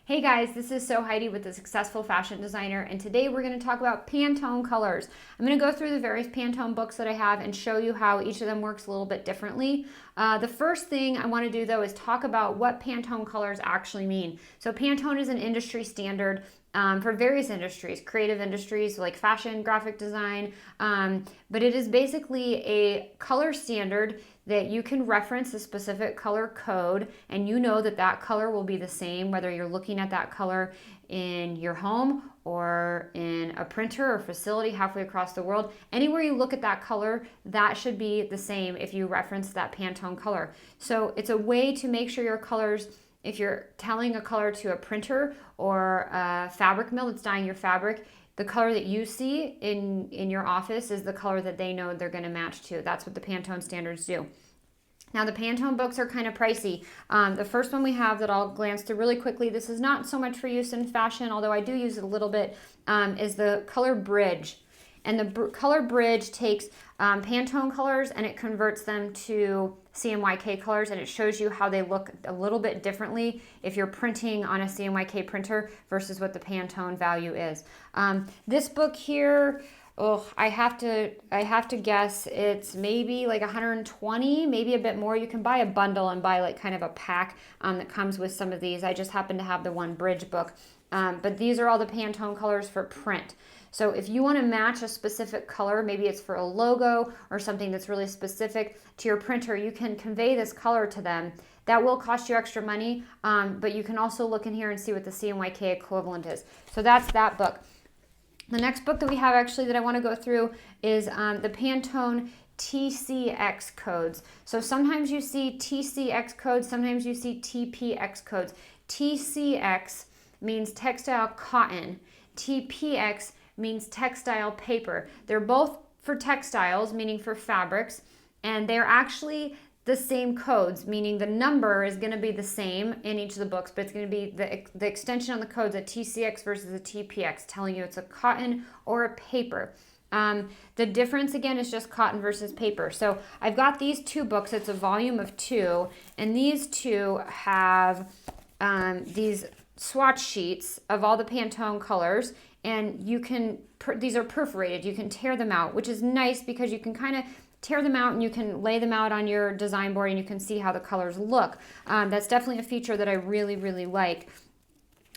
Hey guys, this is Heidi with the Successful Fashion Designer, and today we're going to talk about Pantone colors. I'm going to go through the various Pantone books that I have and show you how each of them works a little bit differently. The first thing I want to do though is talk about what Pantone colors actually mean. So Pantone is an industry standard for various industries, creative industries like fashion, graphic design, but it is basically a color standard that you can reference a specific color code and you know that that color will be the same whether you're looking at that color in your home or in a printer or facility halfway across the world. Anywhere you look at that color, that should be the same if you reference that Pantone color. So it's a way to make sure your colors, if you're telling a color to a printer or a fabric mill that's dyeing your fabric, the color that you see in your office is the color that they know they're going to match to. That's what the Pantone standards do. Now the Pantone books are kind of pricey. The first one we have that I'll glance through really quickly, this is not so much for use in fashion, although I do use it a little bit, is the Color Bridge. And the Color Bridge takes Pantone colors and it converts them to CMYK colors, and it shows you how they look a little bit differently if you're printing on a CMYK printer versus what the Pantone value is. This book here, I have to guess it's maybe like 120, maybe a bit more. You can buy a bundle and buy like kind of a pack that comes with some of these. I just happen to have the one Bridge book, but these are all the Pantone colors for print. So if you want to match a specific color, maybe it's for a logo or something that's really specific to your printer, you can convey this color to them. That will cost you extra money, but you can also look in here and see what the CMYK equivalent is. So that's that book. The next book that we have actually that I want to go through is the Pantone TCX codes. So sometimes you see TCX codes, sometimes you see TPX codes. TCX means textile cotton. TPX means textile paper. They're both for textiles, meaning for fabrics, and they're actually the same codes, meaning the number is going to be the same in each of the books, but it's going to be the extension on the codes, a TCX versus a TPX, telling you it's a cotton or a paper. The difference again is just cotton versus paper. So I've got these two books. It's a volume of 2, and these two have these swatch sheets of all the Pantone colors, and you can these are perforated. You can tear them out, which is nice because you can kind of tear them out and you can lay them out on your design board and you can see how the colors look. That's definitely a feature that I really, really like.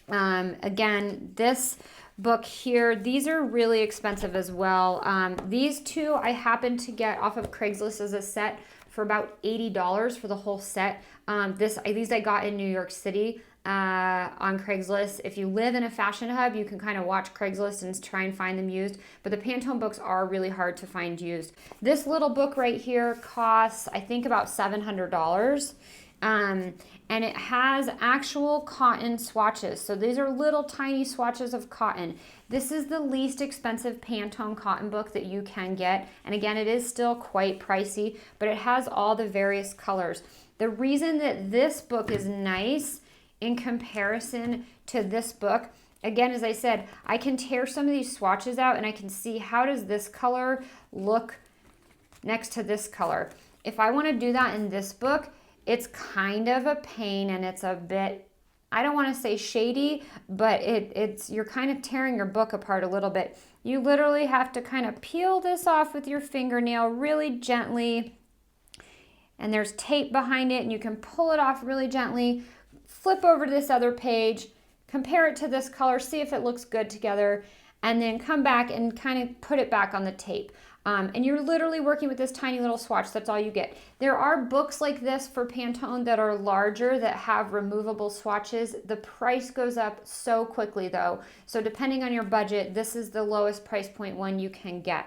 Again, this book here, these are really expensive as well. These two I happened to get off of Craigslist as a set for about $80 for the whole set. These I got in New York City on Craigslist. If you live in a fashion hub, you can kind of watch Craigslist and try and find them used, but the Pantone books are really hard to find used. This little book right here costs, I think, about $700. And it has actual cotton swatches. So these are little tiny swatches of cotton. This is the least expensive Pantone cotton book that you can get. And again, it is still quite pricey, but it has all the various colors. The reason that this book is nice in comparison to this book, again, as I said, I can tear some of these swatches out and I can see how does this color look next to this color. If I want to do that in this book, it's kind of a pain and it's a bit, I don't want to say shady, but it's you're kind of tearing your book apart a little bit. You literally have to kind of peel this off with your fingernail really gently, and there's tape behind it and you can pull it off really gently. Flip over to this other page, compare it to this color, see if it looks good together, and then come back and kind of put it back on the tape. And you're literally working with this tiny little swatch. That's all you get. There are books like this for Pantone that are larger that have removable swatches. The price goes up so quickly though. So depending on your budget, this is the lowest price point one you can get.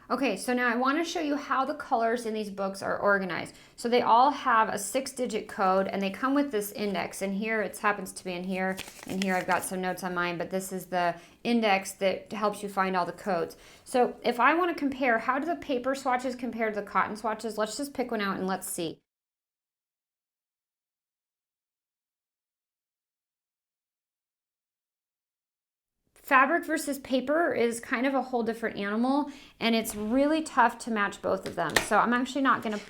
Okay, so now I want to show you how the colors in these books are organized. So they all have a 6-digit code and they come with this index. And here it happens to be in here. And here I've got some notes on mine, but this is the index that helps you find all the codes. So if I want to compare, how do the paper swatches compare to the cotton swatches? Let's just pick one out and let's see. Fabric versus paper is kind of a whole different animal, and it's really tough to match both of them. So I'm actually not going to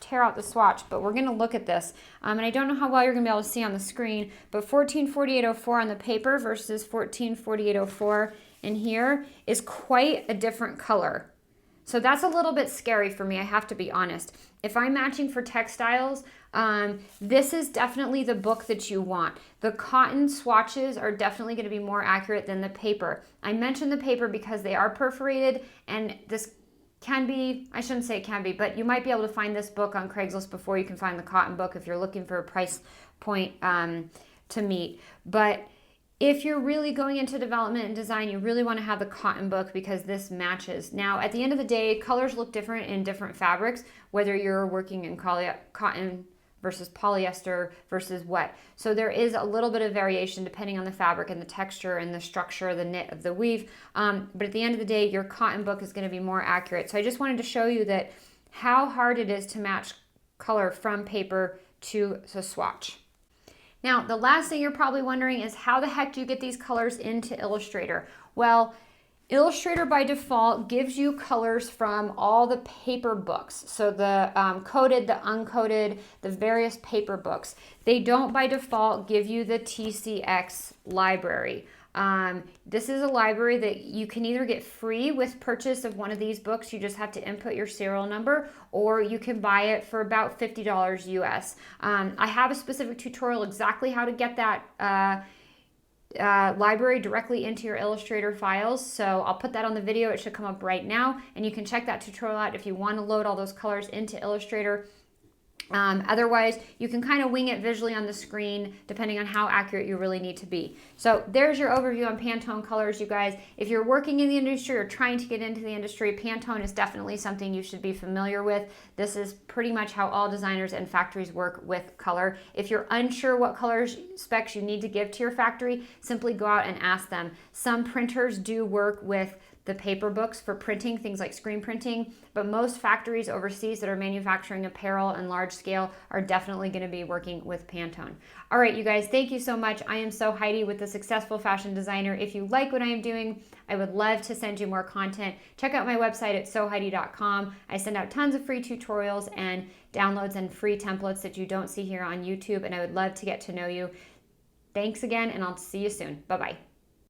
tear out the swatch, but we're gonna look at this. And I don't know how well you're gonna be able to see on the screen, but 144804 on the paper versus 144804 in here is quite a different color. So that's a little bit scary for me, I have to be honest. If I'm matching for textiles, this is definitely the book that you want. The cotton swatches are definitely going to be more accurate than the paper. I mentioned the paper because they are perforated, and this can be, I shouldn't say it can be, but you might be able to find this book on Craigslist before you can find the cotton book if you're looking for a price point to meet. But if you're really going into development and design, you really want to have the cotton book because this matches. Now, at the end of the day, colors look different in different fabrics, whether you're working in cotton versus polyester versus wet. So there is a little bit of variation depending on the fabric and the texture and the structure, the knit of the weave. But at the end of the day, your cotton book is going to be more accurate. So I just wanted to show you that how hard it is to match color from paper to a swatch. Now, the last thing you're probably wondering is how the heck do you get these colors into Illustrator? Well, Illustrator by default gives you colors from all the paper books. So the coated, the uncoated, the various paper books. They don't by default give you the TCX library. This is a library that you can either get free with purchase of one of these books, you just have to input your serial number, or you can buy it for about $50 US. I have a specific tutorial exactly how to get that library directly into your Illustrator files, so I'll put that on the video. It should come up right now, and you can check that tutorial out if you want to load all those colors into Illustrator. Otherwise, you can kind of wing it visually on the screen depending on how accurate you really need to be. So there's your overview on Pantone colors, you guys. If you're working in the industry or trying to get into the industry, Pantone is definitely something you should be familiar with. This is pretty much how all designers and factories work with color. If you're unsure what colors specs you need to give to your factory, simply go out and ask them. Some printers do work with the paper books for printing, things like screen printing, but most factories overseas that are manufacturing apparel and large scale are definitely going to be working with Pantone. All right, you guys, thank you so much. I am So Heidi with The Successful Fashion Designer. If you like what I am doing, I would love to send you more content. Check out my website at soheidi.com. I send out tons of free tutorials and downloads and free templates that you don't see here on YouTube, and I would love to get to know you. Thanks again, and I'll see you soon. Bye-bye.